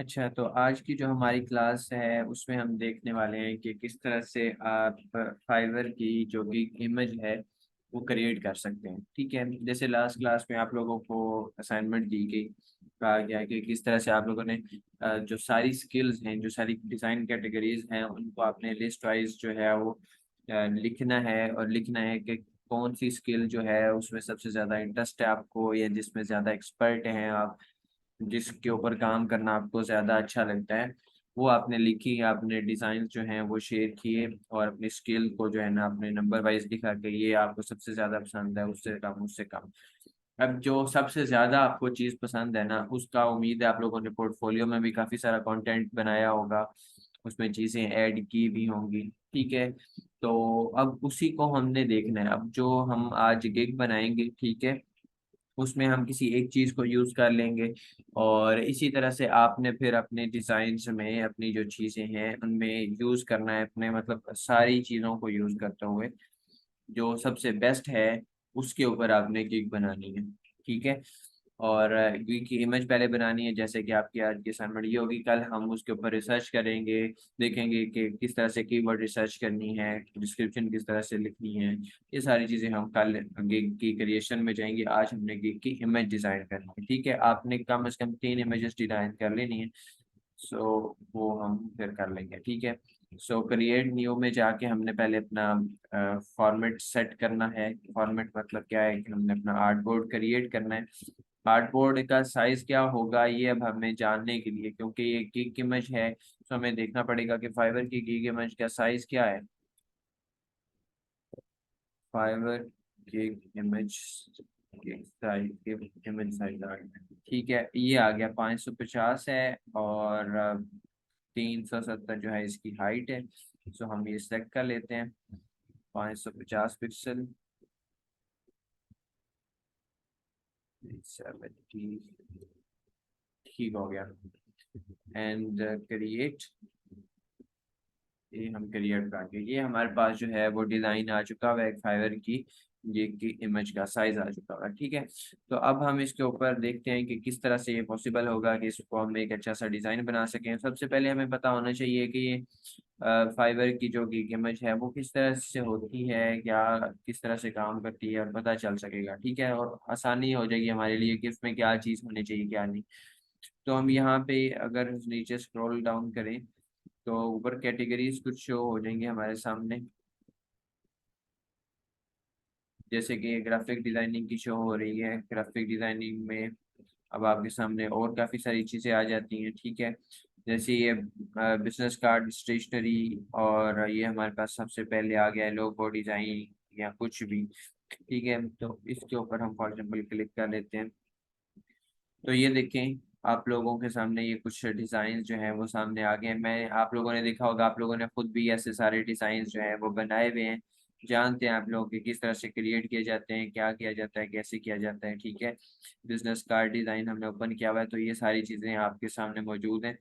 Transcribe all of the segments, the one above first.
अच्छा, तो आज की जो हमारी क्लास है उसमें हम देखने वाले हैं कि किस तरह से आप फाइवर की जो कि इमेज है वो क्रिएट कर सकते हैं। ठीक है, जैसे लास्ट क्लास में आप लोगों को असाइनमेंट दी गई, कहा गया कि किस तरह से आप लोगों ने जो सारी स्किल्स हैं, जो सारी डिज़ाइन कैटेगरीज हैं, उनको आपने लिस्ट वाइज जो है वो लिखना है, और लिखना है कि कौन सी स्किल जो है उसमें सबसे ज़्यादा इंटरेस्ट है आपको, या जिसमें ज़्यादा एक्सपर्ट हैं आप, जिसके ऊपर काम करना आपको ज़्यादा अच्छा लगता है, वो आपने लिखी। आपने डिज़ाइन जो हैं वो शेयर किए, और अपनी स्किल को जो है ना आपने नंबर वाइज लिखा कि ये आपको सबसे ज़्यादा पसंद है, उससे कम, उससे कम। अब जो सबसे ज़्यादा आपको चीज़ पसंद है ना, उसका उम्मीद है आप लोगों ने पोर्टफोलियो में भी काफ़ी सारा कंटेंट बनाया होगा, उसमें चीज़ें ऐड की भी होंगी। ठीक है, तो अब उसी को हमने देखना है। अब जो हम आज गिग बनाएंगे, ठीक है, उसमें हम किसी एक चीज़ को यूज़ कर लेंगे, और इसी तरह से आपने फिर अपने डिज़ाइंस में अपनी जो चीज़ें हैं उनमें यूज़ करना है, अपने मतलब सारी चीज़ों को यूज़ करते हुए जो सबसे बेस्ट है उसके ऊपर आपने गिग बनानी है। ठीक है, और गिग की इमेज पहले बनानी है, जैसे कि आपकी आज की असाइनमेंट ये होगी। कल हम उसके ऊपर रिसर्च करेंगे, देखेंगे कि किस तरह से कीवर्ड रिसर्च करनी है, डिस्क्रिप्शन किस तरह से लिखनी है। ये सारी चीज़ें हम कल गिग की क्रिएशन में जाएंगे। आज हमने गिग की इमेज डिज़ाइन करनी है। ठीक है, आपने कम से कम 3 इमेजेस डिज़ाइन कर लेनी है। सो वो हम फिर कर लेंगे। ठीक है, सो क्रिएट न्यू में जाके हमने पहले अपना फॉर्मेट सेट करना है। फॉर्मेट मतलब क्या है कि हमने अपना आर्टबोर्ड क्रिएट करना है। आर्टबोर्ड का साइज क्या होगा ये अब हमें जानने के लिए, क्योंकि ये गिग इमेज है, तो हमें देखना पड़ेगा कि फाइवर की गिग इमेज का साइज क्या है। फाइवर गिग इमेज के साइज, इमेज साइज आ गया। ठीक है, ये आ गया 550 है, और 370 जो है इसकी हाइट है। सो हम ये सेलेक्ट कर लेते हैं, 550 पिक्सल, 70। ठीक हो गया, एंड क्रिएट। ये हम क्रिएट करेंगे, ये हमारे पास जो है वो डिज़ाइन आ चुका हुआ है फाइवर की, ये की इमेज का साइज आ चुका हुआ है। ठीक है, तो अब हम इसके ऊपर देखते हैं कि किस तरह से ये पॉसिबल होगा कि इसको हम एक अच्छा सा डिज़ाइन बना सकें। सबसे पहले हमें पता होना चाहिए कि ये फाइबर की जो गिग इमेज है वो किस तरह से होती है, या किस तरह से काम करती है, और पता चल सकेगा। ठीक है, और आसानी हो जाएगी हमारे लिए कि इसमें क्या चीज़ होनी चाहिए क्या नहीं। तो हम यहाँ पे अगर नीचे स्क्रॉल डाउन करें तो ऊपर कैटेगरीज कुछ शो हो जाएंगे हमारे सामने, जैसे कि ग्राफिक डिजाइनिंग की शो हो रही है। ग्राफिक डिजाइनिंग में अब आपके सामने और काफ़ी सारी चीज़ें आ जाती हैं। ठीक है, जैसे ये बिजनेस कार्ड, स्टेशनरी, और ये हमारे पास सबसे पहले आ गया है लोगो डिज़ाइन या कुछ भी। ठीक है, तो इसके ऊपर हम फॉर एग्जाम्पल क्लिक कर लेते हैं, तो ये देखें आप लोगों के सामने ये कुछ डिज़ाइन जो हैं वो सामने आ गए हैं। मैं आप लोगों ने देखा होगा, आप लोगों ने खुद भी ऐसे सारे डिज़ाइन जो हैं वो बनाए हुए हैं। जानते हैं आप लोग कि किस तरह से क्रिएट किए जाते हैं, क्या किया जाता है, कैसे किया जाता है। ठीक है, बिजनेस कार्ड डिज़ाइन हमने ओपन किया हुआ है, तो ये सारी चीज़ें आपके सामने मौजूद हैं।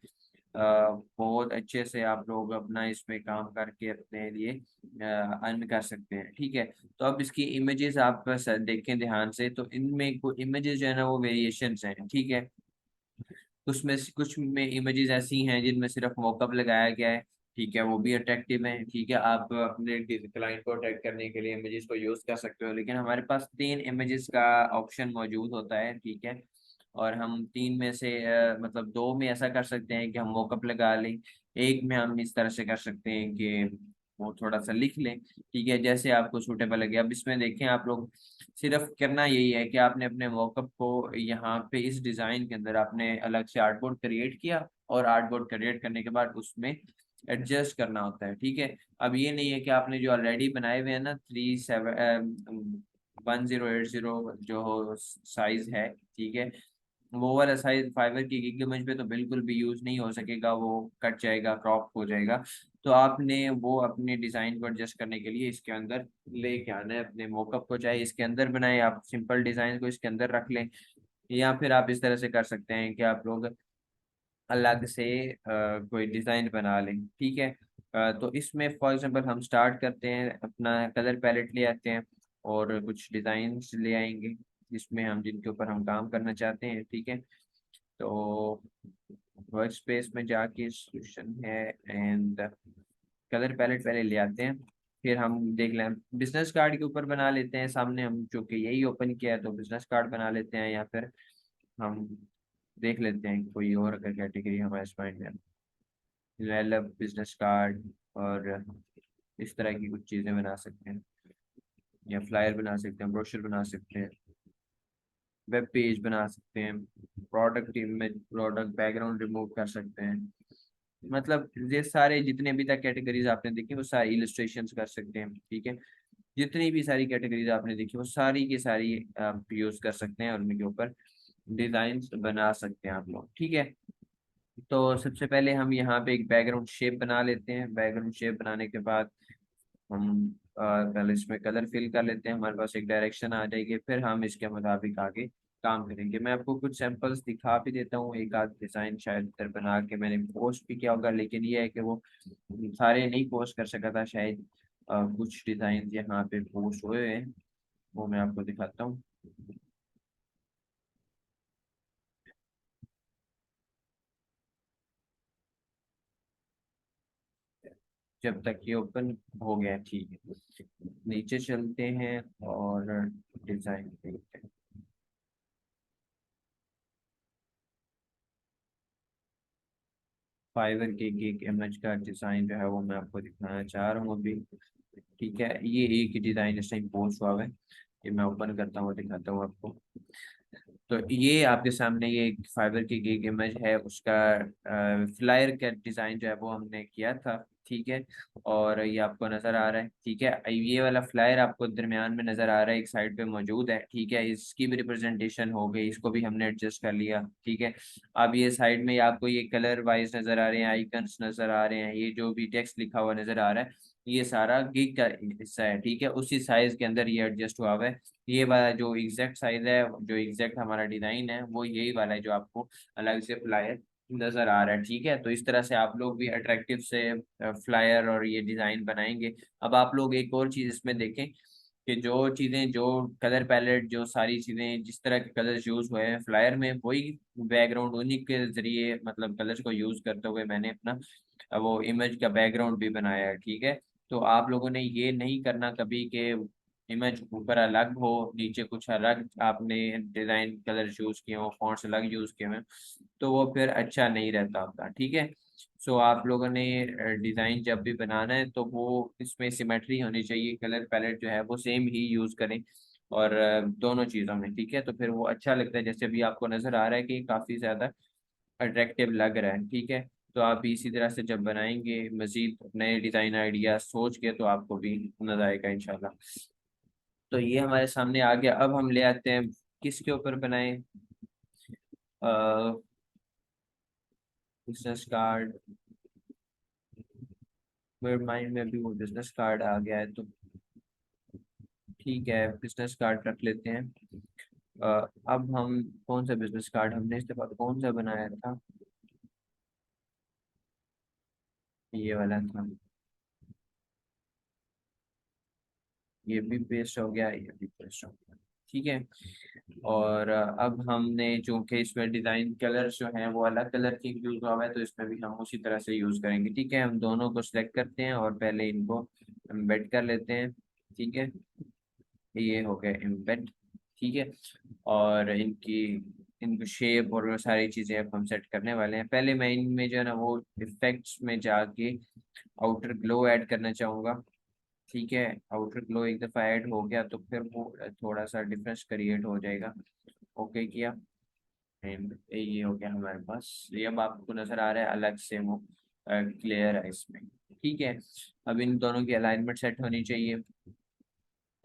बहुत अच्छे से आप लोग अपना इसमें काम करके अपने लिए अर्न कर सकते हैं। ठीक है, तो अब इसकी इमेजेस आप बस देखें ध्यान से, तो इनमें कुछ इमेजेस जो है ना वो वेरिएशंस हैं। ठीक है, उसमें से कुछ में इमेजेस ऐसी हैं जिनमें सिर्फ मॉकअप लगाया गया है। ठीक है, वो भी अट्रैक्टिव है। ठीक है, आप अपने क्लाइंट को अट्रैक्ट करने के लिए इमेजेस को यूज कर सकते हो, लेकिन हमारे पास 3 इमेजेस का ऑप्शन मौजूद होता है। ठीक है, और हम तीन में से मतलब दो में ऐसा कर सकते हैं कि हम मॉकअप लगा लें, एक में हम इस तरह से कर सकते हैं कि वो थोड़ा सा लिख लें। ठीक है, जैसे आपको सूटेबल लगे। अब इसमें देखें आप लोग, सिर्फ करना यही है कि आपने अपने मॉकअप को यहाँ पे इस डिज़ाइन के अंदर आपने अलग से आर्टबोर्ड क्रिएट किया, और आर्टबोर्ड क्रिएट करने के बाद उसमें एडजस्ट करना होता है। ठीक है, अब ये नहीं है कि आपने जो ऑलरेडी बनाए हुए हैं ना 1080 जो हो साइज है, ठीक है, वो वाला साइज फाइबर की गिग इमेज पे तो बिल्कुल भी यूज नहीं हो सकेगा, वो कट जाएगा, क्रॉप हो जाएगा। तो आपने वो अपने डिजाइन को एडजस्ट करने के लिए इसके अंदर लेके आना है अपने मॉकअप को। चाहे इसके अंदर बनाए, आप सिंपल डिजाइन को इसके अंदर रख लें, या फिर आप इस तरह से कर सकते हैं कि आप लोग अलग से कोई डिजाइन बना लें। ठीक है, तो इसमें फॉर एग्जांपल हम स्टार्ट करते हैं, अपना कलर पैलेट ले आते हैं, और कुछ डिजाइन्स ले आएंगे जिसमें हम जिनके ऊपर हम काम करना चाहते हैं। ठीक है, तो वर्क स्पेस में जाके सॉल्यूशन है एंड कलर पैलेट पहले ले आते हैं, फिर हम देख लें बिजनेस कार्ड के ऊपर बना लेते हैं सामने, हम चूंकि यही ओपन किया है तो बिजनेस कार्ड बना लेते हैं, या फिर हम देख लेते हैं कोई और अगर कैटेगरी हमारे माइंड में, डेवलप बिजनेस कार्ड और इस तरह की कुछ चीज़ें बना सकते हैं, या फ्लायर बना सकते हैं, ब्रोशर बना सकते हैं, वेब पेज बना सकते हैं, product image, product background remove कर सकते हैं। मतलब ये सारे जितने भी तक कैटेगरीज आपने देखी वो सारी इलस्ट्रेशंस कर सकते हैं, ठीक है। जितनी भी सारी कैटेगरीज आपने देखी वो सारी की सारी आप यूज कर सकते हैं और उनके ऊपर डिजाइन बना सकते हैं आप लोग, ठीक है। तो सबसे पहले हम यहाँ पे एक बैकग्राउंड शेप बना लेते हैं। बैकग्राउंड शेप बनाने के बाद हम पहले इसमें कलर फिल कर लेते हैं, हमारे पास एक डायरेक्शन आ जाएगी, फिर हम इसके मुताबिक आगे काम करेंगे। मैं आपको कुछ सैंपल्स दिखा भी देता हूँ, एक आध डिज़ाइन शायद इधर बना के मैंने पोस्ट भी किया होगा, लेकिन ये है कि वो सारे नहीं पोस्ट कर सका था शायद। कुछ डिज़ाइन यहाँ पे पोस्ट हुए हैं, वो मैं आपको दिखाता हूँ। जब तक ये ओपन हो गया, ठीक है, नीचे चलते हैं और डिज़ाइन देखते हैं। फाइवर के एक इमेज का डिज़ाइन जो है वो मैं आपको दिखाना चाह रहा हूँ अभी, ठीक है। ये एक ही डिज़ाइन इस टाइम पोस्ट हुआ है, ये मैं ओपन करता हूँ दिखाता हूँ आपको। तो ये आपके सामने ये एक फाइबर की गिग इमेज है, उसका फ्लायर का डिज़ाइन जो है वो हमने किया था, ठीक है। और ये आपको नज़र आ रहा है, ठीक है। ये वाला फ्लायर आपको दरमियान में नज़र आ रहा है, एक साइड पे मौजूद है, ठीक है। इसकी भी रिप्रेजेंटेशन हो गई, इसको भी हमने एडजस्ट कर लिया, ठीक है। अब ये साइड में आपको ये कलर वाइज नज़र आ रहे हैं, आइकन्स नज़र आ रहे हैं, ये जो भी टेक्स्ट लिखा हुआ नज़र आ रहा है, ये सारा गिग का हिस्सा है, ठीक है। उसी साइज के अंदर ये एडजस्ट हुआ हुआ है। ये वाला जो एग्जैक्ट साइज है, जो एग्जैक्ट हमारा डिजाइन है, वो यही वाला है जो आपको अलग से फ्लायर नजर आ रहा है, ठीक है। तो इस तरह से आप लोग भी अट्रैक्टिव से फ्लायर और ये डिजाइन बनाएंगे। अब आप लोग एक और चीज इसमें देखें कि जो चीजें, जो कलर पैलेट, जो सारी चीजें, जिस तरह के कलर्स यूज हुए हैं फ्लायर में, वही बैकग्राउंड उन्हीं के जरिए, मतलब कलर्स को यूज करते हुए मैंने अपना वो इमेज का बैकग्राउंड भी बनाया है, ठीक है। तो आप लोगों ने ये नहीं करना कभी कि इमेज ऊपर अलग हो, नीचे कुछ अलग आपने डिजाइन कलर यूज किए हो, फॉन्ट्स अलग यूज किए हुए, तो वो फिर अच्छा नहीं रहता आपका, ठीक है। सो आप लोगों ने डिजाइन जब भी बनाना है तो वो इसमें सिमेट्री होनी चाहिए, कलर पैलेट जो है वो सेम ही यूज करें, और दोनों चीजों में, ठीक है। तो फिर वो अच्छा लगता है, जैसे भी आपको नजर आ रहा है कि काफी ज्यादा अट्रैक्टिव लग रहा है, ठीक है। तो आप इसी तरह से जब बनाएंगे मजीद नए डिजाइन आइडिया सोच के, तो आपको भी मजा आएगा इंशाल्लाह। तो ये हमारे सामने आ गया, अब हम ले आते हैं किसके ऊपर बनाए, बिजनेस कार्ड। मेरे माइंड में भी वो बिजनेस कार्ड आ गया है, तो ठीक है, बिजनेस कार्ड रख लेते हैं। अब हम कौन सा बिजनेस कार्ड, हमने इस दफा कौन सा बनाया था, ये वाला था। ये भी पेस्ट हो गया, ये भी पेस्ट हो गया, ठीक है। और अब हमने चूंकि इसमें डिजाइन कलर जो हैं वो अलग कलर के यूज हुआ है, तो इसमें भी हम उसी तरह से यूज करेंगे, ठीक है। हम दोनों को सिलेक्ट करते हैं और पहले इनको एम्बेड कर लेते हैं, ठीक है। ये हो गया एम्बेड, ठीक है। और इनकी इनको शेप और वो सारी चीजें अब हम सेट करने वाले हैं। पहले मैं इनमें जो है ना वो इफेक्ट्स में जाके आउटर ग्लो ऐड करना चाहूंगा, ठीक है। आउटर ग्लो एक दफ़ा ऐड हो गया तो फिर वो थोड़ा सा डिफरेंस क्रिएट हो जाएगा, ओके किया। एंड ये हो गया हमारे पास, ये अब आपको नज़र आ रहा है अलग से वो क्लियर है इसमें, ठीक है। अब इन दोनों की अलाइनमेंट सेट होनी चाहिए,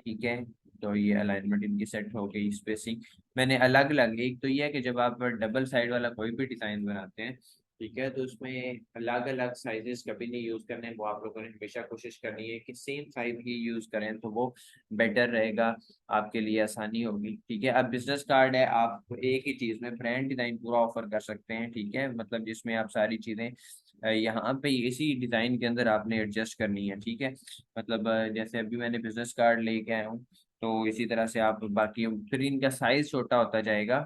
ठीक है। तो ये अलाइनमेंट इनकी सेट हो गई, स्पेसिंग मैंने अलग अलग, एक तो ये है कि जब आप डबल साइड वाला कोई भी डिज़ाइन बनाते हैं, ठीक है, तो उसमें अलग अलग साइजेस कभी नहीं यूज करने, वो आप लोगों ने हमेशा कोशिश करनी है कि सेम साइज ही यूज करें, तो वो बेटर रहेगा, आपके लिए आसानी होगी, ठीक है। अब बिजनेस कार्ड है, आप एक ही चीज में ब्रांड डिजाइन पूरा ऑफर कर सकते हैं, ठीक है। मतलब जिसमें आप सारी चीजें यहाँ पे इसी डिजाइन के अंदर आपने एडजस्ट करनी है, ठीक है। मतलब जैसे अभी मैंने बिजनेस कार्ड लेके आया हूँ, तो इसी तरह से आप बाकी फिर इनका साइज छोटा होता जाएगा,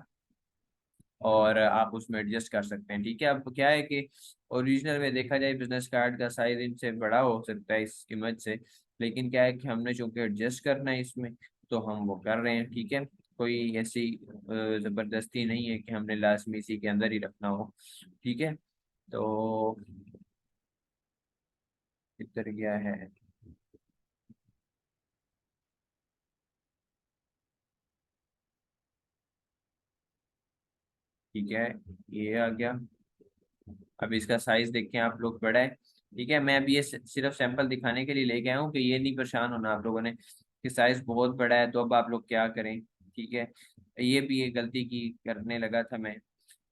और आप उसमें एडजस्ट कर सकते हैं। ठीक है, अब क्या है कि ओरिजिनल में देखा जाए बिजनेस कार्ड का साइज इनसे बड़ा हो सकता है इस इमेज से, लेकिन क्या है कि हमने चूंकि एडजस्ट करना है इसमें, तो हम वो कर रहे हैं। ठीक है, कोई ऐसी जबरदस्ती नहीं है कि हमने लाजमी इसी के अंदर ही रखना हो। ठीक है, तो इधर क्या है, ठीक है, ये आ गया। अब इसका साइज देखें आप लोग, बड़ा है। ठीक है, मैं अभी ये सिर्फ सैंपल दिखाने के लिए लेके आया हूँ कि ये नहीं परेशान होना आप लोगों ने कि साइज बहुत बड़ा है तो अब आप लोग क्या करें। ठीक है, ये भी एक गलती की करने लगा था मैं,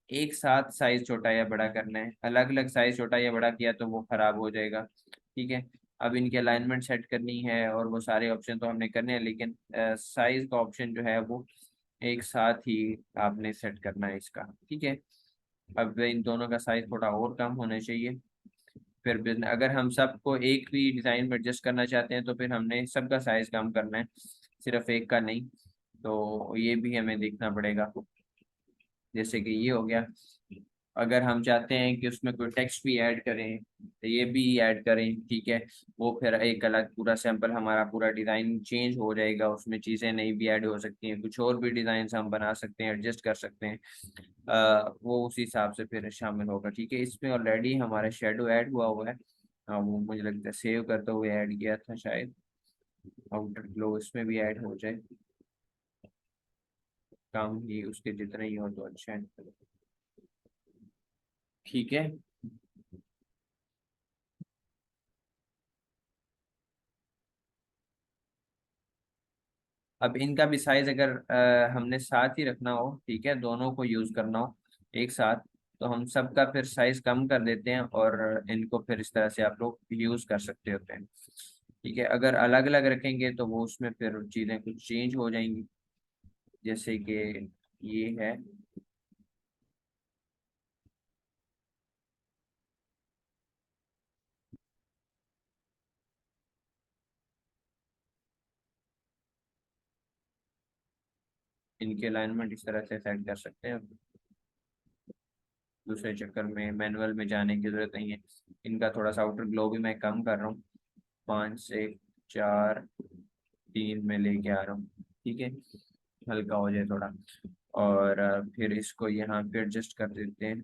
एक साथ साइज छोटा या बड़ा करना है, अलग अलग साइज छोटा या बड़ा किया तो वो खराब हो जाएगा। ठीक है, अब इनकी अलाइनमेंट सेट करनी है और वो सारे ऑप्शन तो हमने करने हैं, लेकिन साइज का ऑप्शन जो है वो एक साथ ही आपने सेट करना है इसका। ठीक है, अब इन दोनों का साइज थोड़ा और कम होना चाहिए। फिर अगर हम सबको एक भी डिज़ाइन में एडजस्ट करना चाहते हैं तो फिर हमने सबका साइज कम करना है, सिर्फ एक का नहीं। तो ये भी हमें देखना पड़ेगा। जैसे कि ये हो गया, अगर हम चाहते हैं कि उसमें कोई टेक्स्ट भी ऐड करें तो ये भी ऐड करें। ठीक है, वो फिर एक अलग पूरा सैंपल, हमारा पूरा डिज़ाइन चेंज हो जाएगा, उसमें चीज़ें नई भी ऐड हो सकती हैं, कुछ और भी डिज़ाइन हम बना सकते हैं, एडजस्ट कर सकते हैं। वो उसी हिसाब से फिर शामिल होगा। ठीक है, इसमें ऑलरेडी हमारा शेडो ऐड हुआ है। हाँ, वो मुझे लगता है सेव करते हुए ऐड किया था शायद। आउटर ग्लो इसमें भी ऐड हो जाए, काम ही उसके जितना ही हो तो अच्छा है। ठीक है, अब इनका भी साइज अगर हमने साथ ही रखना हो, ठीक है, दोनों को यूज करना हो एक साथ, तो हम सबका फिर साइज कम कर देते हैं और इनको फिर इस तरह से आप लोग यूज कर सकते होते हैं। ठीक है, अगर अलग अलग रखेंगे तो वो उसमें फिर चीजें कुछ चेंज हो जाएंगी। जैसे कि ये है, इनके अलाइनमेंट इस तरह से सेट कर सकते हैं। दूसरे चक्कर में मैनुअल में जाने की जरूरत नहीं है। इनका थोड़ा सा आउटर ग्लो भी मैं कम कर रहा हूँ, 5 से 4 3 में लेके आ रहा हूँ। ठीक है, हल्का हो जाए थोड़ा। और फिर इसको यहाँ पे एडजस्ट कर देते हैं,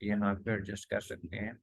यहाँ पे एडजस्ट कर सकते हैं।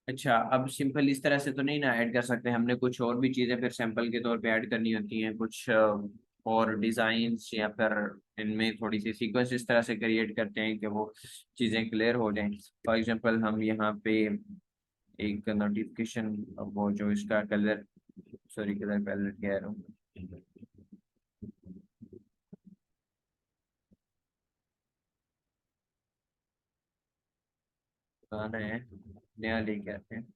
अच्छा, अब सिंपल इस तरह से तो नहीं ना ऐड कर सकते, हमने कुछ और भी चीज़ें फिर सैंपल के तौर पे ऐड करनी होती हैं, कुछ और डिज़ाइंस, या फिर इनमें थोड़ी सी सीक्वेंस इस तरह से क्रिएट करते हैं कि वो चीज़ें क्लियर हो जाएं। फॉर एग्जांपल हम यहाँ पे एक नोटिफिकेशन, वो जो इसका कलर, सॉरी कलर पैलेट कह रहा हूँ, गाना है, नया लेके आते हैं।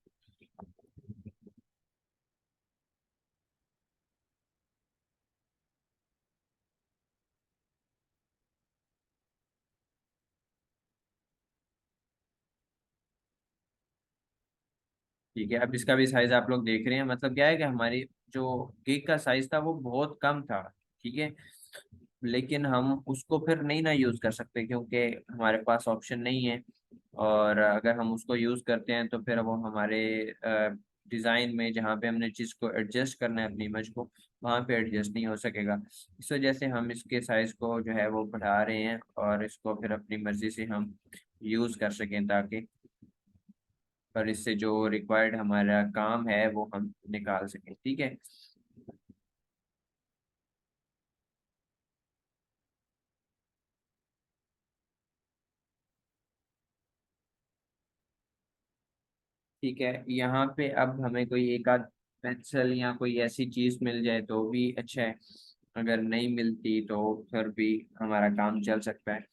ठीक है, अब इसका भी साइज आप लोग देख रहे हैं, मतलब क्या है कि हमारी जो केक का साइज था वो बहुत कम था। ठीक है, लेकिन हम उसको फिर नहीं ना यूज कर सकते क्योंकि हमारे पास ऑप्शन नहीं है। और अगर हम उसको यूज करते हैं तो फिर वो हमारे डिजाइन में, जहाँ पे हमने चीज को एडजस्ट करना है अपनी इमेज को, वहाँ पे एडजस्ट नहीं हो सकेगा। इस वजह से हम इसके साइज को जो है वो बढ़ा रहे हैं और इसको फिर अपनी मर्जी से हम यूज कर सकें, ताकि पर इससे जो रिक्वायर्ड हमारा काम है वो हम निकाल सकें। ठीक है, ठीक है, यहाँ पे अब हमें कोई एक आध पेंसिल या कोई ऐसी चीज मिल जाए तो भी अच्छा है, अगर नहीं मिलती तो फिर भी हमारा काम चल सकता है।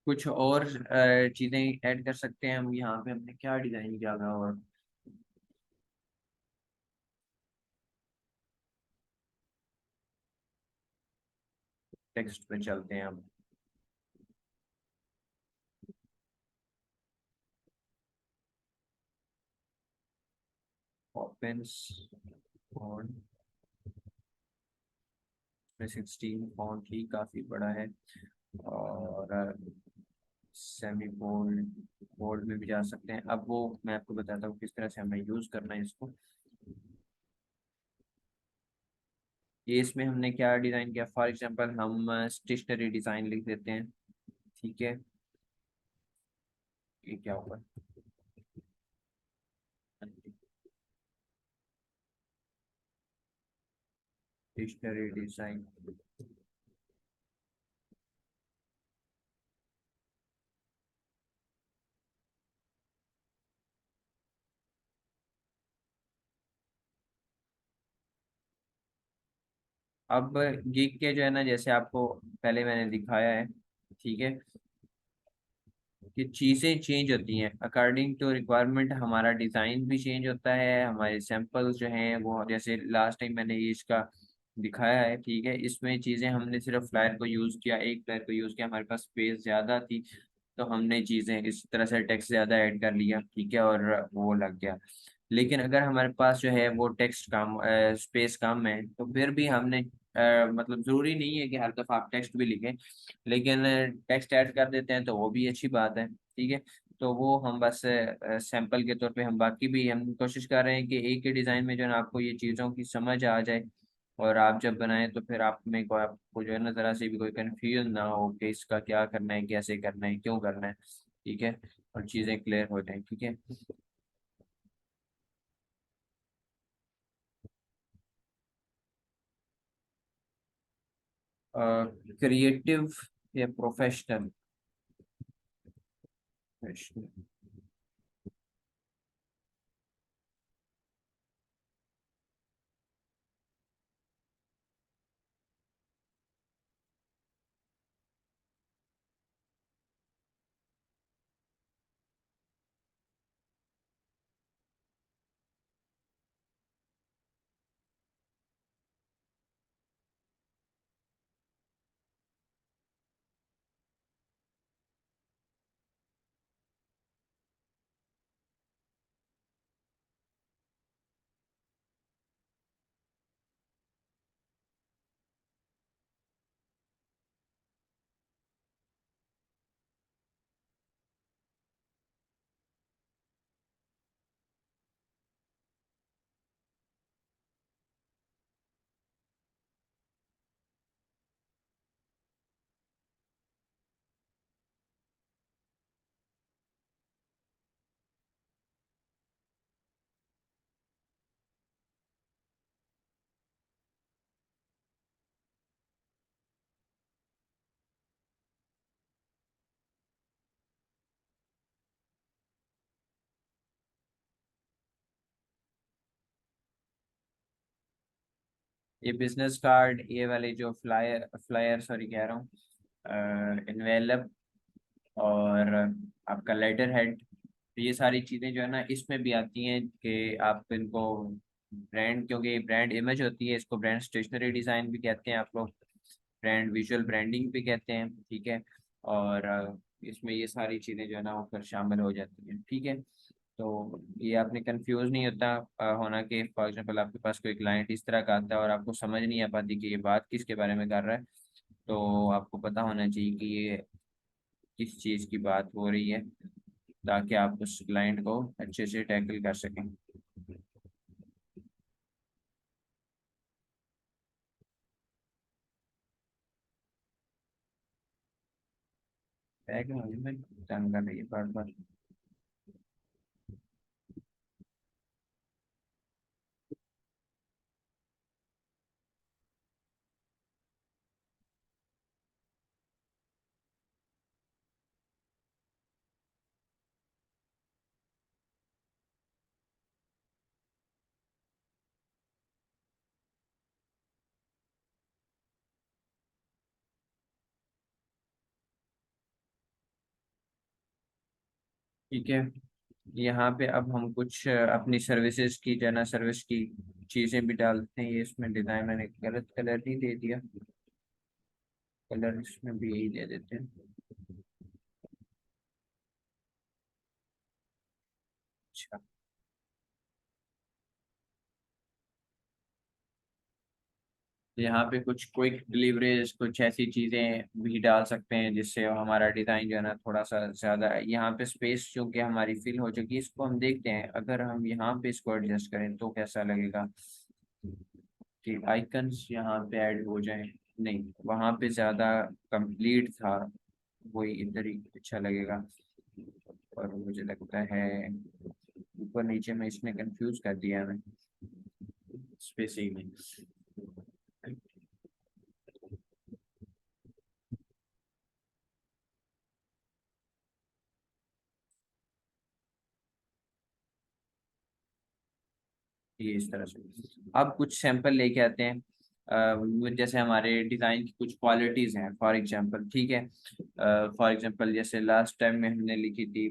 कुछ और चीजें ऐड कर सकते हैं हम यहाँ पे, हमने क्या डिजाइन किया हुआ है और टेक्स्ट पे चलते हैं हम। ओपेंस फॉन्ट में 16 फॉन्ट ही काफी बड़ा है, और सेमी बोल्ड बोल्ड में भी जा सकते हैं। अब वो मैं आपको बताता हूँ किस तरह से हमें यूज करना है इसको। ये इसमें हमने क्या डिजाइन किया, फॉर एग्जांपल हम स्टेशनरी डिजाइन लिख देते हैं। ठीक है, ये क्या होगा, स्टेशनरी डिजाइन। अब गिग के जो है ना, जैसे आपको पहले मैंने दिखाया है, ठीक है, कि चीज़ें चेंज होती हैं अकॉर्डिंग टू रिक्वायरमेंट, हमारा डिज़ाइन भी चेंज होता है, हमारे सैंपल्स जो हैं वो, जैसे लास्ट टाइम मैंने ये इसका दिखाया है, ठीक है, इसमें चीज़ें हमने सिर्फ फ्लायर को यूज़ किया, एक फ्लायर को यूज़ किया, हमारे पास स्पेस ज़्यादा थी, तो हमने चीज़ें इस तरह से टेक्स्ट ज़्यादा ऐड कर लिया, ठीक है, और वो लग गया। लेकिन अगर हमारे पास जो है वो टेक्स्ट कम, स्पेस कम है, तो फिर भी हमने मतलब ज़रूरी नहीं है कि हर दफ़ा आप टेक्स्ट भी लिखें, लेकिन टेक्स्ट ऐड कर देते हैं तो वो भी अच्छी बात है, ठीक है। तो वो हम बस सैंपल के तौर पे, हम बाकी भी हम कोशिश कर रहे हैं कि एक ही डिज़ाइन में जो है ना आपको ये चीज़ों की समझ आ जाए, और आप जब बनाएं तो फिर आप में को आपको जो है ना ज़रा से भी कोई कन्फ्यूजन ना हो कि इसका क्या करना है, कैसे करना है, क्यों करना है, ठीक है, और चीज़ें क्लियर हो जाएं, ठीक है। क्रिएटिव या प्रोफेशनल? ये बिजनेस कार्ड, ये वाले जो फ्लायर फ्लायर सॉरी कह रहा हूँ, इनवेलप, और आपका लेटर हेड, ये सारी चीज़ें जो है ना इसमें भी आती हैं कि आप इनको ब्रांड, क्योंकि ब्रांड इमेज होती है, इसको ब्रांड स्टेशनरी डिज़ाइन भी कहते हैं आप लोग, ब्रांड विजुअल ब्रांडिंग भी कहते हैं, ठीक है। और इसमें ये सारी चीज़ें जो है ना वो फिर शामिल हो जाती हैं, ठीक है। तो ये आपने कंफ्यूज नहीं होता होना कि फॉर एग्जांपल आपके पास कोई क्लाइंट इस तरह का आता है और आपको समझ नहीं आ पाती कि ये बात किसके बारे में कर रहा है, तो आपको पता होना चाहिए कि ये किस चीज़ की बात हो रही है, ताकि आप उस क्लाइंट को अच्छे से टैकल कर सकें। बैकग्राउंड में तंग कर रही है बार बार। ठीक है। यहाँ पे अब हम कुछ अपनी सर्विसेज की जो है ना, सर्विस की चीजें भी डालते हैं। ये इसमें डिजाइन मैंने गलत कलर नहीं दे दिया, कलर इसमें भी यही दे देते हैं। अच्छा, तो यहाँ पे कुछ क्विक डिलीवरीज, कुछ ऐसी चीजें भी डाल सकते हैं जिससे हमारा डिजाइन जो है ना थोड़ा सा ज्यादा है। यहाँ पे स्पेस जो कि हमारी फिल हो चुकी है, इसको हम देखते हैं अगर हम यहाँ पे इसको एडजस्ट करें तो कैसा लगेगा कि आइकन्स यहाँ पे ऐड हो जाएं। नहीं, वहाँ पे ज्यादा कंप्लीट था, वही इधर ही अच्छा लगेगा। और मुझे लगता है ऊपर नीचे में इसने कंफ्यूज कर दिया हमें स्पेसिंग में। ये इस तरह से अब कुछ सैंपल लेके आते हैं। जैसे हमारे डिज़ाइन की कुछ क्वालिटीज़ हैं, फॉर एग्जांपल, ठीक है। फॉर एग्जांपल जैसे लास्ट टाइम में हमने लिखी थी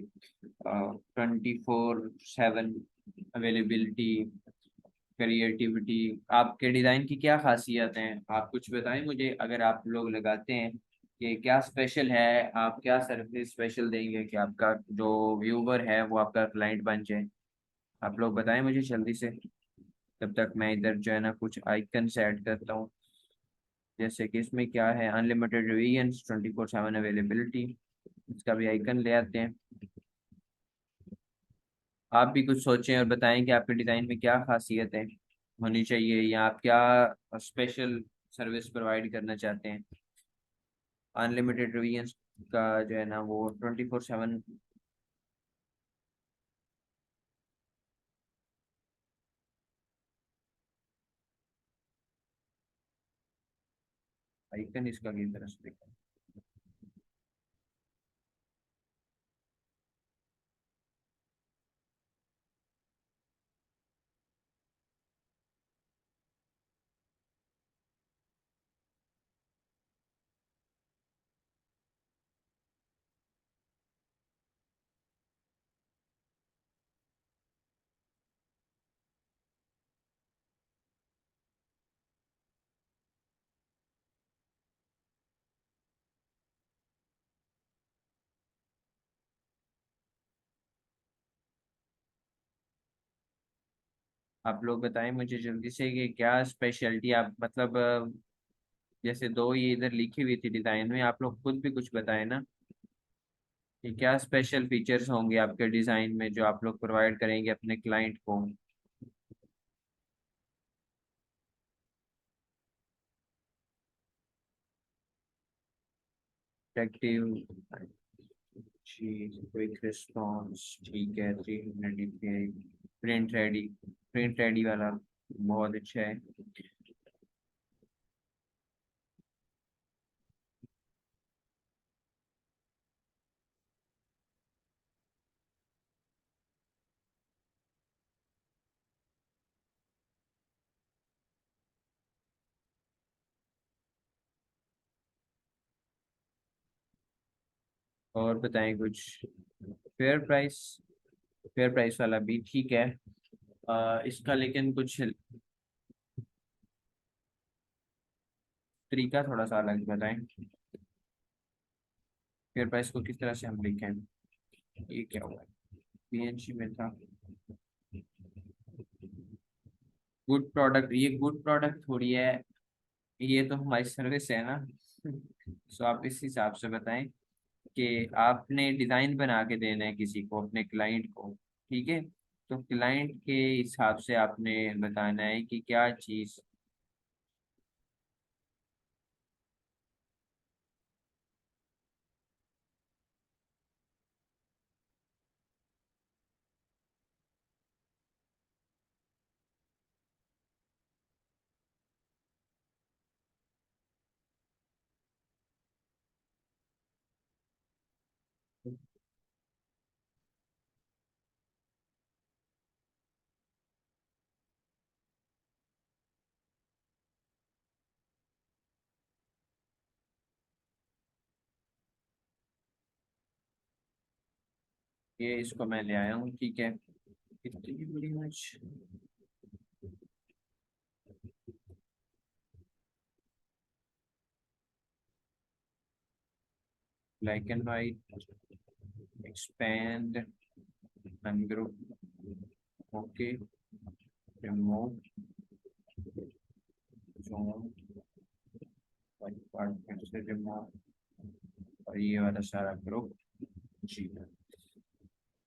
24/7 अवेलेबिलिटी, क्रिएटिविटी। आपके डिज़ाइन की क्या खासियत हैं, आप कुछ बताएं मुझे। अगर आप लोग लगाते हैं कि क्या स्पेशल है, आप क्या सर्विस स्पेशल देंगे कि आपका जो व्यूवर है वो आपका क्लाइंट बन जाए। आप लोग बताएं मुझे जल्दी से। तब तक मैं इधर जो है ना कुछ आइकन से ऐड करता हूँ। जैसे कि इसमें क्या है, अनलिमिटेड रिवीजन्स, 24/7 अवेलेबिलिटी, इसका भी आइकन ले आते हैं। आप भी कुछ सोचें और बताएं कि आपके डिज़ाइन में क्या खासियत है होनी चाहिए, या आप क्या स्पेशल सर्विस प्रोवाइड करना चाहते हैं। अनलिमिटेड रिवीजन्स का जो है ना वो 24/7 आइकन इसका किस तरह से देखा। आप लोग बताएं मुझे जल्दी से कि क्या स्पेशलिटी आप मतलब जैसे दो ये इधर लिखी हुई थी डिज़ाइन में, आप लोग खुद भी कुछ बताएं ना कि क्या स्पेशल फीचर्स होंगे आपके डिज़ाइन में जो आप लोग प्रोवाइड करेंगे अपने क्लाइंट को। एक्टिव चीज, क्विक रिस्पॉन्स, ठीक है, 300 DPI, print ready. Print ready वाला बहुत अच्छा है। और बताएं कुछ। फेयर प्राइस, फेयर प्राइस वाला भी ठीक है। इसका लेकिन कुछ तरीका थोड़ा सा अलग बताएं। फेयर प्राइस को किस तरह से हम लिखें। ये क्या हुआ, PNG में था। गुड प्रोडक्ट, ये गुड प्रोडक्ट थोड़ी है, ये तो हमारी सर्विस है ना। सो आप इस हिसाब से बताएं कि आपने डिज़ाइन बना के देना है किसी को, अपने क्लाइंट को, ठीक है। तो क्लाइंट के हिसाब से आपने बताना है कि क्या चीज़। ये इसको मैं ले आया हूँ, ठीक है। इतनी बड़ी much, black and white, expand, ungroup, okay, remove, zone, white part फिर से रिमूव, और ये वाला सारा ग्रुप जी।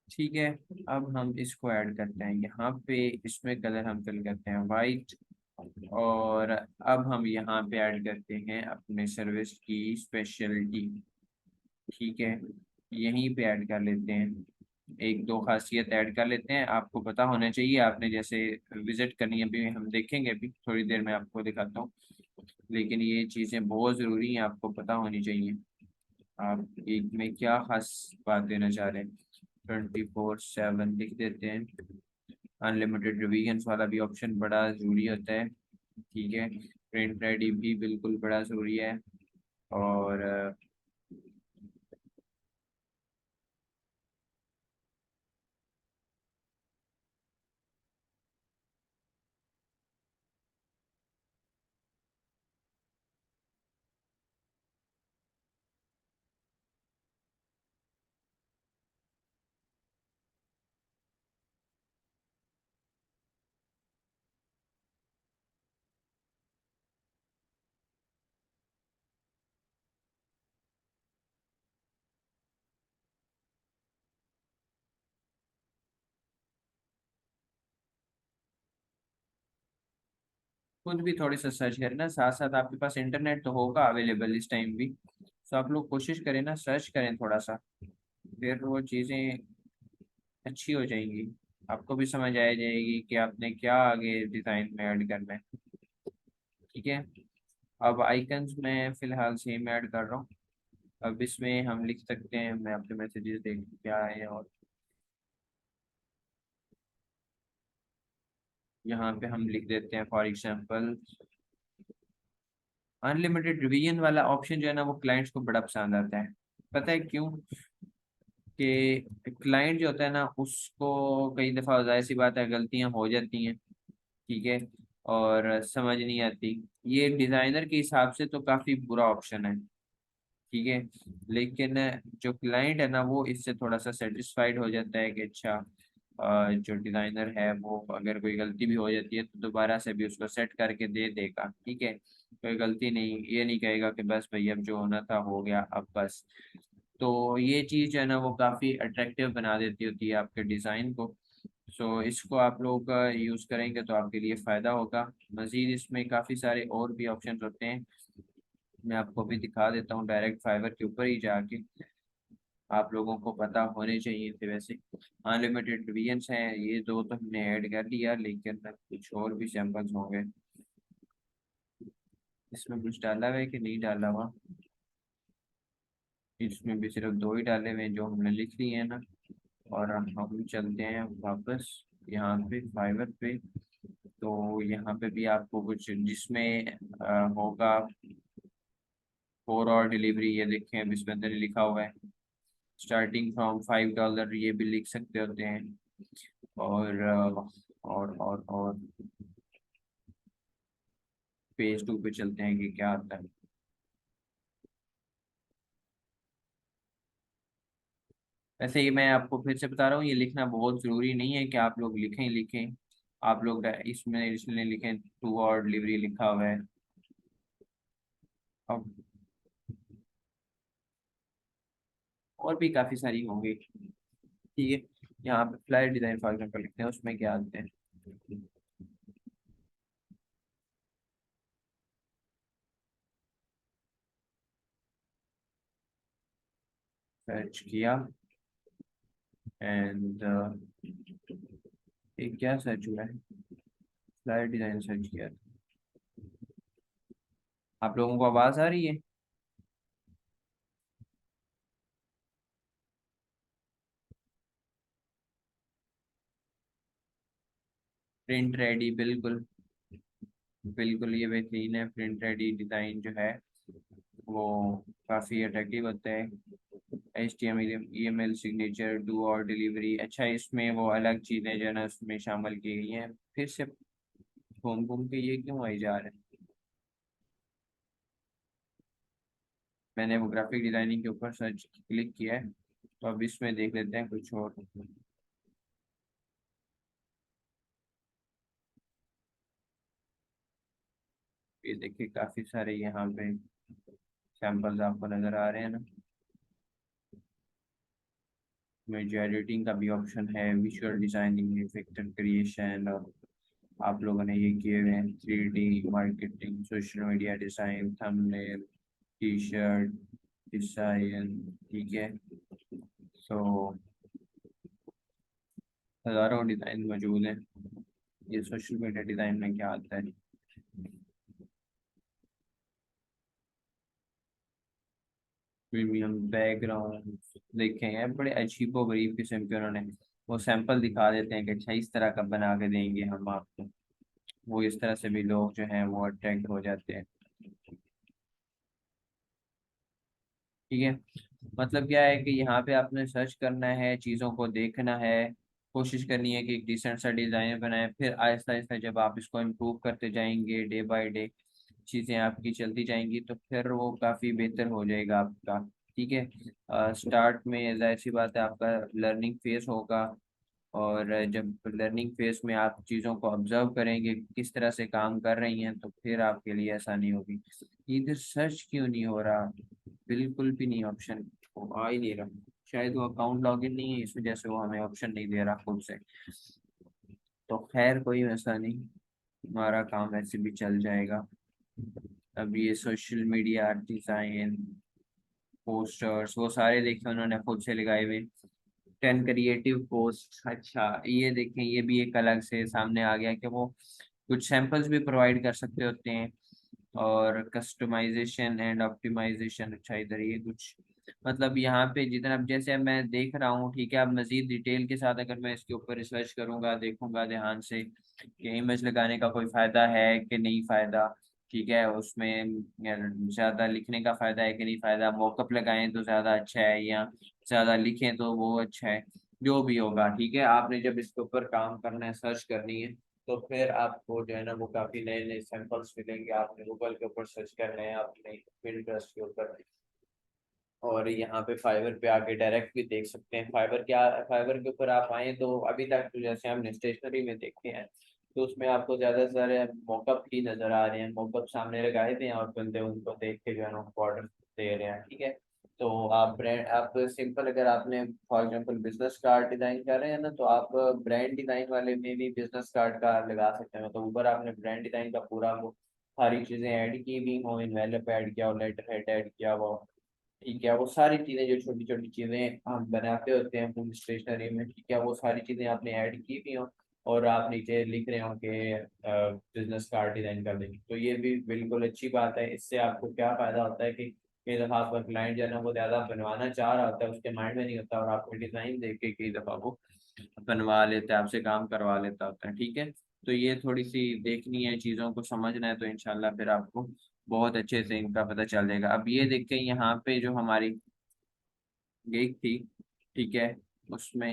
ठीक है, अब हम इसको ऐड करते हैं यहाँ पे, इसमें कलर हम फिल करते हैं वाइट। और अब हम यहाँ पे ऐड करते हैं अपने सर्विस की स्पेशलिटी, ठीक है। यहीं पे ऐड कर लेते हैं, एक दो खासियत ऐड कर लेते हैं, आपको पता होना चाहिए, आपने जैसे विजिट करनी है, अभी हम देखेंगे, अभी थोड़ी देर में आपको दिखाता हूँ। लेकिन ये चीज़ें बहुत ज़रूरी हैं, आपको पता होनी चाहिए आप एक में क्या खास बात देना चाह रहे हैं। 24/7 लिख देते हैं। अनलिमिटेड रिवीजन्स वाला भी ऑप्शन बड़ा ज़रूरी होता है, ठीक है। प्रिंट रेडी भी बिल्कुल बड़ा ज़रूरी है। और खुद भी थोड़ी सा सर्च करना, साथ साथ आपके पास इंटरनेट तो होगा अवेलेबल इस टाइम भी, तो आप लोग कोशिश करें ना, सर्च करें थोड़ा सा, फिर वो चीज़ें अच्छी हो जाएंगी, आपको भी समझ आ जाएगी कि आपने क्या आगे डिज़ाइन में ऐड करना है, ठीक है। अब आइकन्स में फ़िलहाल सेम ऐड कर रहा हूँ। अब इसमें हम लिख सकते हैं, मैं अपने मैसेजेस देख क्या है, और यहाँ पे हम लिख देते हैं फॉर एग्जांपल, अनलिमिटेड रिवीजन वाला ऑप्शन जो है ना, वो क्लाइंट्स को बड़ा पसंद आता है। पता है क्यों? कि क्लाइंट जो होता है ना, उसको कई दफ़ा जाहिर सी बात है गलतियां हो जाती हैं, ठीक है, और समझ नहीं आती। ये डिज़ाइनर के हिसाब से तो काफ़ी बुरा ऑप्शन है, ठीक है। लेकिन जो क्लाइंट है ना, वो इससे थोड़ा सा सेटिस्फाइड हो जाता है कि अच्छा, जो डिज़ाइनर है वो अगर कोई गलती भी हो जाती है तो दोबारा से भी उसको सेट करके दे देगा, ठीक है। कोई गलती नहीं, ये नहीं कहेगा कि बस भाई अब जो होना था हो गया, अब बस। तो ये चीज़ है ना, वो काफ़ी अट्रैक्टिव बना देती होती है आपके डिज़ाइन को। सो इसको आप लोग यूज़ करेंगे तो आपके लिए फ़ायदा होगा। मज़ीद इसमें काफ़ी सारे और भी ऑप्शन होते हैं, मैं आपको भी दिखा देता हूँ डायरेक्ट फाइवर के ऊपर ही जाके, आप लोगों को पता होने चाहिए थे वैसे। अनलिमिटेड डिवीजन्स हैं, ये दो तो हमने ऐड कर लिया, लेकिन कुछ और भी सैम्पल्स होंगे। इसमें कुछ डाला हुआ है कि नहीं डाला हुआ? इसमें भी सिर्फ दो ही डाले हुए हैं जो हमने लिख लिए हैं ना। और हम चलते हैं वापस यहाँ पे फाइवर पे। तो यहाँ पे भी आपको कुछ जिसमें होगा 4 और डिलीवरी, ये देखें अब इसके अंदर ही लिखा हुआ है, स्टार्टिंग फ्रॉम $5, ये भी लिख सकते होते हैं। और और पेज 2 पे चलते हैं कि क्या आता है। वैसे ही मैं आपको फिर से बता रहा हूँ, ये लिखना बहुत ज़रूरी नहीं है कि आप लोग लिखें ही लिखें। आप लोग इसमें इसलिए लिखें 2 और डिलीवरी लिखा हुआ है। अब और भी काफ़ी सारी होंगी, ठीक है। यहाँ पे फ्लायर डिज़ाइन फॉर एग्जाम्पल लिखते हैं, उसमें क्या आते हैं, सर्च किया, एंड एक क्या सर्च हुआ है, फ्लायर डिज़ाइन सर्च किया। आप लोगों को आवाज़ आ रही है? प्रिंट रेडी, बिल्कुल बिल्कुल, ये बेहतरीन है। प्रिंट रेडी डिज़ाइन जो है वो काफ़ी अट्रैक्टिव होता है। HTML सिग्नेचर डू और डिलीवरी। अच्छा, इसमें वो अलग चीज़ें जो है ना उसमें शामिल की गई हैं। फिर से घूम घूम के ये क्यों आई जा रहे हैं। मैंने वो ग्राफिक डिजाइनिंग के ऊपर सर्च क्लिक किया है, तो अब इसमें देख लेते हैं कुछ और। ये देखिए काफी सारे यहाँ पे सैंपल्स आपको नजर आ रहे हैं ना। में जो एडिटिंग का भी ऑप्शन है, विजुअल डिजाइनिंग, इफेक्ट क्रिएशन, और आप लोगों ने ये किए हुए हैं 3D marketing, social media design, thumbnail, T shirt design. ठीक है, तो हजारों डिजाइन मौजूद हैं। ये सोशल मीडिया डिजाइन में क्या आता है। प्रीमियम बैकग्राउंड देखें हैं, बड़े अजीबो गरीब किस्म के उन्होंने वो सैंपल दिखा देते हैं कि अच्छा इस तरह का बना के देंगे हम आपको। वो इस तरह से भी लोग जो हैं वो अट्रैक्ट हो जाते हैं। ठीक है, मतलब क्या है कि यहाँ पे आपने सर्च करना है, चीज़ों को देखना है, कोशिश करनी है कि एक डिसेंट सा डिज़ाइन बनाए, फिर आहिस्ता आहिस्ता जब आप इसको इम्प्रूव करते जाएंगे डे बाय डे, चीज़ें आपकी चलती जाएंगी, तो फिर वो काफ़ी बेहतर हो जाएगा आपका। ठीक है, स्टार्ट में जाहिर सी बात है आपका लर्निंग फेस होगा, और जब लर्निंग फेज में आप चीज़ों को ऑब्जर्व करेंगे किस तरह से काम कर रही हैं, तो फिर आपके लिए आसानी होगी। इधर सर्च क्यों नहीं हो रहा, बिल्कुल भी नहीं, ऑप्शन वो आ ही नहीं रहा। शायद वो अकाउंट लॉगिन नहीं है, इस वजह से वो हमें ऑप्शन नहीं दे रहा खुद से। तो खैर कोई वैसा नहीं, हमारा काम ऐसे भी चल जाएगा। अब ये सोशल मीडिया डिज़ाइन, पोस्टर्स, वो सारे देखे उन्होंने खुद से लगाए हुए। 10 क्रिएटिव पोस्ट, अच्छा ये देखें, ये भी एक अलग से सामने आ गया कि वो कुछ सैंपल्स भी प्रोवाइड कर सकते होते हैं। और कस्टमाइजेशन एंड ऑप्टिमाइजेशन, अच्छा इधर ये कुछ, मतलब यहाँ पे जितना अब जैसे अब मैं देख रहा हूँ, ठीक है, अब मजीद डिटेल के साथ अगर मैं इसके ऊपर रिसर्च करूंगा, देखूंगा ध्यान से कि इमेज लगाने का कोई फायदा है कि नहीं फायदा। ठीक है, उसमें ज्यादा लिखने का फायदा है कि नहीं फायदा, मॉकअप लगाएं तो ज्यादा अच्छा है या ज्यादा लिखें तो वो अच्छा है। जो भी होगा, ठीक है, आपने जब इसके ऊपर काम करना है, सर्च करनी है, तो फिर आपको जो है ना वो काफी नए नए सैंपल्स मिलेंगे। आपने गूगल के ऊपर सर्च करना है, आपने पिंटरेस्ट के ऊपर, और यहाँ पे फाइवर पे आके डायरेक्ट भी देख सकते हैं। फाइवर के ऊपर आप आए तो अभी तक तो जैसे हमने स्टेशनरी में देखे हैं, तो उसमें आपको ज्यादा से ज्यादा मॉकअप ही नजर आ रहे हैं, मॉकअप सामने लगाए थे और बंदे उनको देख के जो है ना ऑर्डर दे रहे हैं। ठीक है, तो आप ब्रांड, आप सिंपल, अगर आपने for example business card design कर रहे हैं ना, तो आप ब्रांड डिजाइन वाले में भी बिजनेस कार्ड का लगा सकते हैं। मतलब ऊपर आपने ब्रांड डिजाइन का पूरा वो सारी चीजें ऐड की भी हो, इन्वेलप ऐड किया हो, लेटर हेड ऐड किया हो, ठीक है, वो सारी चीजें जो छोटी छोटी चीजें हम बनाते होते हैं पूरी स्टेशनरी में, ठीक है, वो सारी चीजें आपने ऐड की भी हो, और आप नीचे लिख रहे हो कि बिजनेस कार्ड डिजाइन कर देंगे, तो ये भी बिल्कुल अच्छी बात है। इससे आपको क्या फायदा होता है कि कई दफा आपका क्लाइंट जो है ना वो ज्यादा बनवाना चाह रहा होता है, उसके माइंड में नहीं होता, और आपको डिजाइन देख के कई दफा वो बनवा लेते हैं, आपसे काम करवा लेता होता है। ठीक है, तो ये थोड़ी सी देखनी है, चीज़ों को समझना है, तो इंशाल्लाह फिर आपको बहुत अच्छे से इनका पता चल जाएगा। अब ये देखें यहाँ पे जो हमारी गिग थी, ठीक है, उसमें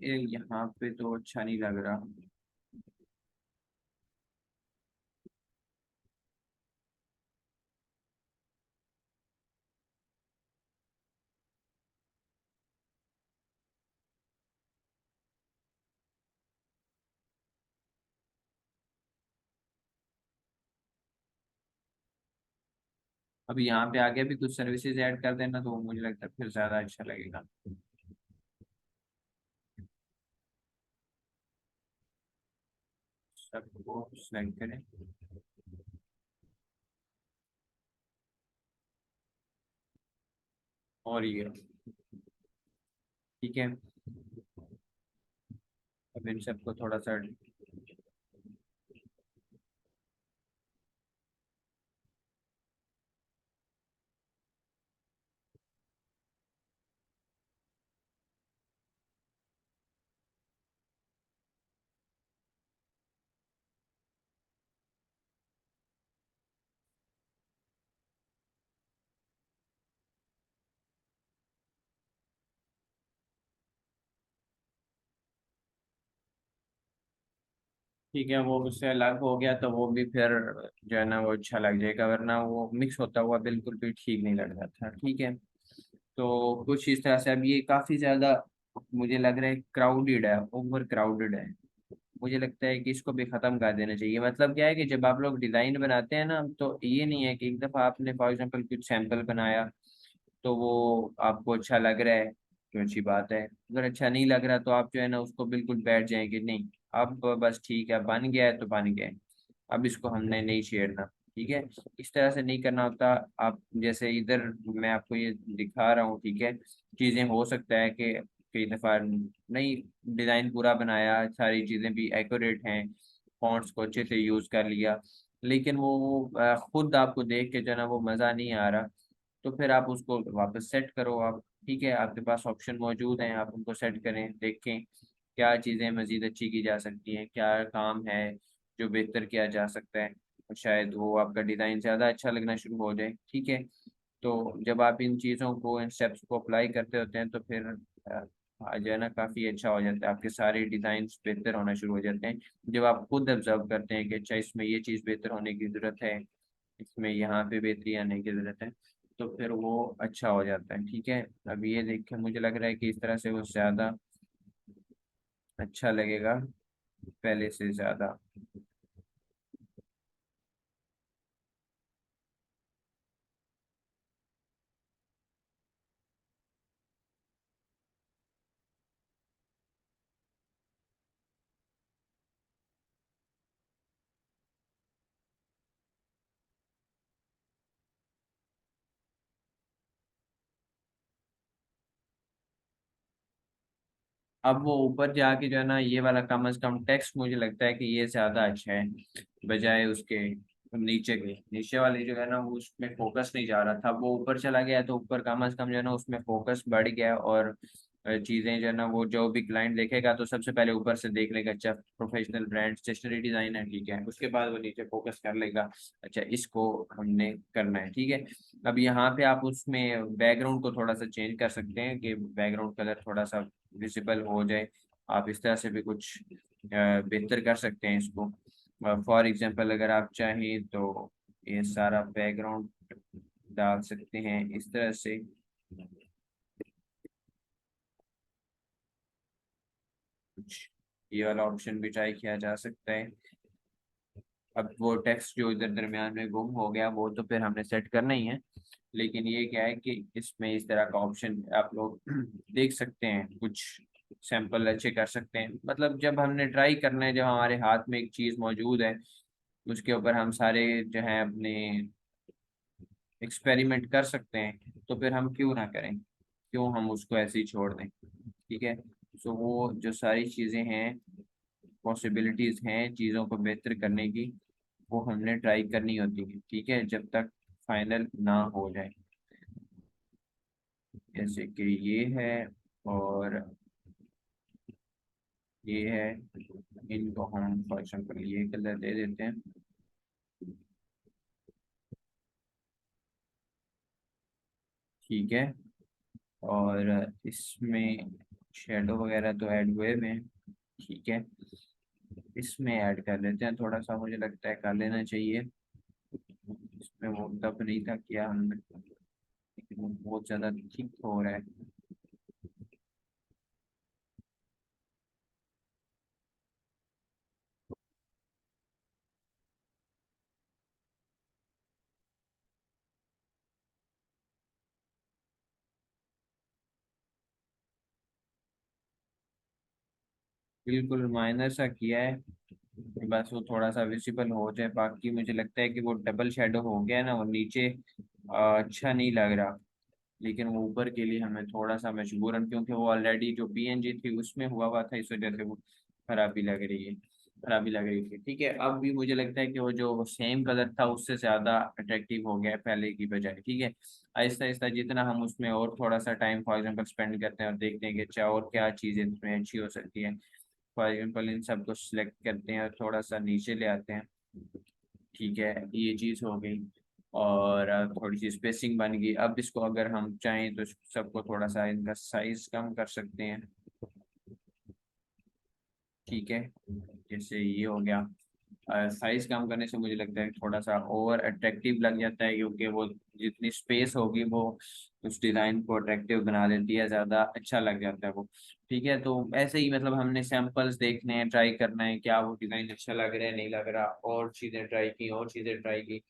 यहाँ पे तो अच्छा नहीं लग रहा। अब यहाँ पे आगे भी कुछ सर्विसेज ऐड कर देना, तो वो मुझे लगता है फिर ज़्यादा अच्छा लगेगा। सबको सेलेक्ट करें, और ये ठीक है। अब इन सबको थोड़ा सा, ठीक है, वो उससे अलग हो गया तो वो भी फिर जो है ना वो अच्छा लग जाएगा, वरना वो मिक्स होता हुआ बिल्कुल भी ठीक नहीं लग रहा था। ठीक है, तो कुछ इस तरह से। अब ये काफी ज्यादा मुझे लग रहा है क्राउडेड है, ओवर क्राउडेड है। मुझे लगता है कि इसको भी खत्म कर देना चाहिए। मतलब क्या है कि जब आप लोग डिजाइन बनाते हैं ना, तो ये नहीं है कि एक दफा आपने फॉर एग्जांपल कुछ सैंपल बनाया तो वो आपको अच्छा लग रहा है तो अच्छी बात है, अगर अच्छा नहीं लग रहा तो आप जो है ना उसको बिल्कुल बैठ जाएंगे नहीं। अब बस ठीक है, बन गया है तो बन गया है, अब इसको हमने नहीं छेड़ना। ठीक है, इस तरह से नहीं करना होता। आप जैसे इधर मैं आपको ये दिखा रहा हूँ, ठीक है, चीजें हो सकता है कि कई दफा नहीं डिजाइन पूरा बनाया, सारी चीजें भी एक्यूरेट हैं, फॉन्ट्स को अच्छे से यूज कर लिया, लेकिन वो खुद आपको देख के जो है ना वो मजा नहीं आ रहा, तो फिर आप उसको वापस सेट करो आप। ठीक है, आपके पास ऑप्शन मौजूद हैं, आप उनको सेट करें, देखें क्या चीज़ें मज़ीद अच्छी की जा सकती हैं, क्या काम है जो बेहतर किया जा सकता है, और शायद वो आपका डिज़ाइन ज़्यादा अच्छा लगना शुरू हो जाए। ठीक है, तो जब आप इन चीज़ों को, इन स्टेप्स को अप्लाई करते होते हैं तो फिर जो है ना काफ़ी अच्छा हो जाता है, आपके सारे डिज़ाइन बेहतर होना शुरू हो जाते हैं। जब आप खुद ऑब्जर्व करते हैं कि अच्छा इसमें ये चीज़ बेहतर होने की ज़रूरत है, इसमें यहाँ पे बेहतरी आने की ज़रूरत है, तो फिर वो अच्छा हो जाता है। ठीक है, अब ये देख के मुझे लग रहा है कि इस तरह से वो ज़्यादा अच्छा लगेगा पहले से ज़्यादा। अब वो ऊपर जाके जो है ना ये वाला कम से कम टेक्स्ट मुझे लगता है कि ये ज़्यादा अच्छा है बजाय उसके नीचे के। नीचे वाले जो है ना वो उसमें फोकस नहीं जा रहा था, वो ऊपर चला गया तो ऊपर कम से कम जो है ना उसमें फोकस बढ़ गया, और चीज़ें जो है ना वो जो भी क्लाइंट देखेगा तो सबसे पहले ऊपर से देख लेगा अच्छा प्रोफेशनल ब्रांड स्टेशनरी डिजाइन है, ठीक है, उसके बाद वो नीचे फोकस कर लेगा अच्छा इसको हमने करना है। ठीक है, अब यहाँ पे आप उसमें बैकग्राउंड को थोड़ा सा चेंज कर सकते हैं कि बैकग्राउंड कलर थोड़ा सा विजिबल हो जाए। आप इस तरह से भी कुछ बेहतर कर सकते हैं इसको। फॉर एग्जांपल अगर आप चाहें तो ये सारा बैकग्राउंड डाल सकते हैं इस तरह से। कुछ ये वाला ऑप्शन भी ट्राई किया जा सकता है। अब वो टेक्स्ट जो इधर दरमियान में गुम हो गया वो तो फिर हमने सेट करना ही है, लेकिन ये क्या है कि इसमें इस तरह का ऑप्शन आप लोग देख सकते हैं, कुछ सैंपल अच्छे कर सकते हैं। मतलब जब हमने ट्राई करना है, जब हमारे हाथ में एक चीज़ मौजूद है उसके ऊपर हम सारे जो है अपने एक्सपेरिमेंट कर सकते हैं, तो फिर हम क्यों ना करें, क्यों हम उसको ऐसे ही छोड़ दें। ठीक है, सो वो जो सारी चीज़ें हैं, पॉसिबिलिटीज़ हैं चीज़ों को बेहतर करने की, वो हमने ट्राई करनी होती है। ठीक है, जब तक फाइनल ना हो जाए। जैसे कि ये है और ये है, इनको हम फॉर एग्जाम्पल ये कलर दे देते हैं। ठीक है, और इसमें शेडो वगैरह तो ऐड हुए हुए हैं। ठीक है, इसमें ऐड कर लेते हैं थोड़ा सा, मुझे लगता है कर लेना चाहिए। इसमें वो तब नहीं था किया हमने, लेकिन वो बहुत ज़्यादा थिक हो रहा है। बिल्कुल माइनर सा किया है, बस वो थोड़ा सा विजिबल हो जाए। बाकी मुझे लगता है कि वो डबल शेडो हो गया है ना, वो नीचे अच्छा नहीं लग रहा, लेकिन वो ऊपर के लिए हमें थोड़ा सा मजबूरन, क्योंकि वो ऑलरेडी जो पीएनजी थी उसमें हुआ हुआ था, इस वजह से वो खराबी लग रही है, खराबी लग रही थी। ठीक है, अब भी मुझे लगता है कि वो जो सेम कलर था उससे ज़्यादा अट्रैक्टिव हो गया है पहले की बजाय। ठीक है, आहिस्ता आहिस्ता जितना हम उसमें और थोड़ा सा टाइम फॉर एग्जाम्पल स्पेंड करते हैं और देखते हैं कि अच्छा और क्या चीज़ें इसमें अच्छी हो सकती है, फॉर एग्जाम्पल इन सबको सिलेक्ट करते हैं और थोड़ा सा नीचे ले आते हैं। ठीक है, ये चीज़ हो गई, और थोड़ी सी स्पेसिंग बन गई। अब इसको अगर हम चाहें तो सबको थोड़ा सा इनका साइज कम कर सकते हैं। ठीक है, जैसे ये हो गया। साइज कम करने से मुझे लगता है थोड़ा सा ओवर अट्रैक्टिव लग जाता है, क्योंकि वो जितनी स्पेस होगी वो उस डिज़ाइन को अट्रैक्टिव बना देती है, ज़्यादा अच्छा लग जाता है वो। ठीक है, तो ऐसे ही मतलब हमने सैंपल्स देखने हैं, ट्राई करना है क्या वो डिज़ाइन अच्छा लग रहा है नहीं लग रहा, और चीज़ें ट्राई की और चीज़ें ट्राई की।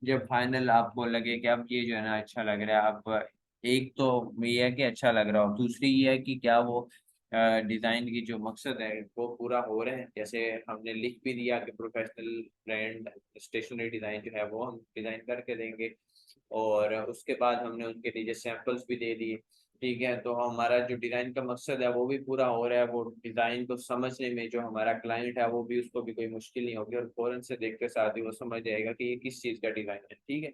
जब फाइनल आपको लगे कि अब ये जो है ना अच्छा लग रहा है, आप एक तो ये है कि अच्छा लग रहा हो, दूसरी ये है कि क्या वो डिज़ाइन की जो मकसद है वो पूरा हो रहे हैं। जैसे हमने लिख भी दिया कि प्रोफेशनल ब्रांड स्टेशनरी डिज़ाइन जो है वो हम डिज़ाइन करके देंगे, और उसके बाद हमने उनके लिए सैंपल्स भी दे दिए। ठीक है, तो हमारा जो डिज़ाइन का मकसद है वो भी पूरा हो रहा है, वो डिज़ाइन को समझने में जो हमारा क्लाइंट है वो भी, उसको भी कोई मुश्किल नहीं होगी, और फौरन से देखते साथ ही वो समझ जाएगा कि ये किस चीज़ का डिज़ाइन है। ठीक है,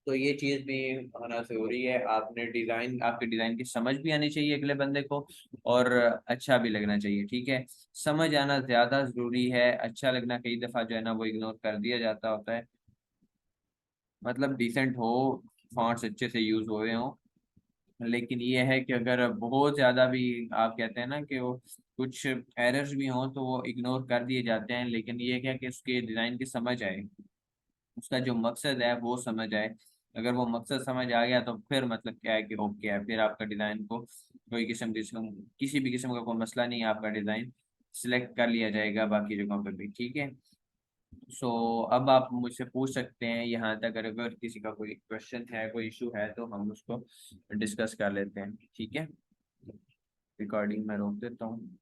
तो ये चीज भी होना जरूरी है। आपने डिजाइन, आपके डिजाइन की समझ भी आनी चाहिए अगले बंदे को, और अच्छा भी लगना चाहिए। ठीक है, समझ आना ज्यादा जरूरी है, अच्छा लगना कई दफा जो है ना वो इग्नोर कर दिया जाता होता है। मतलब डिसेंट हो, फॉन्ट्स अच्छे से यूज हुए हों, लेकिन ये है कि अगर बहुत ज्यादा भी आप कहते हैं ना कि वो कुछ एरर्स भी हों तो वो इग्नोर कर दिए जाते हैं, लेकिन ये क्या कि उसके डिजाइन की समझ आए, उसका जो मकसद है वो समझ आए। अगर वो मकसद समझ आ गया तो फिर मतलब क्या है कि ओके है, फिर आपका डिज़ाइन को कोई किसी भी किस्म का कोई मसला नहीं है, आपका डिज़ाइन सिलेक्ट कर लिया जाएगा बाकी जगहों पर भी। ठीक है, सो अब आप मुझसे पूछ सकते हैं यहाँ तक, अगर किसी का कोई क्वेश्चन है, कोई इशू है, तो हम उसको डिस्कस कर लेते हैं। ठीक है, रिकॉर्डिंग मैं रोक देता हूँ।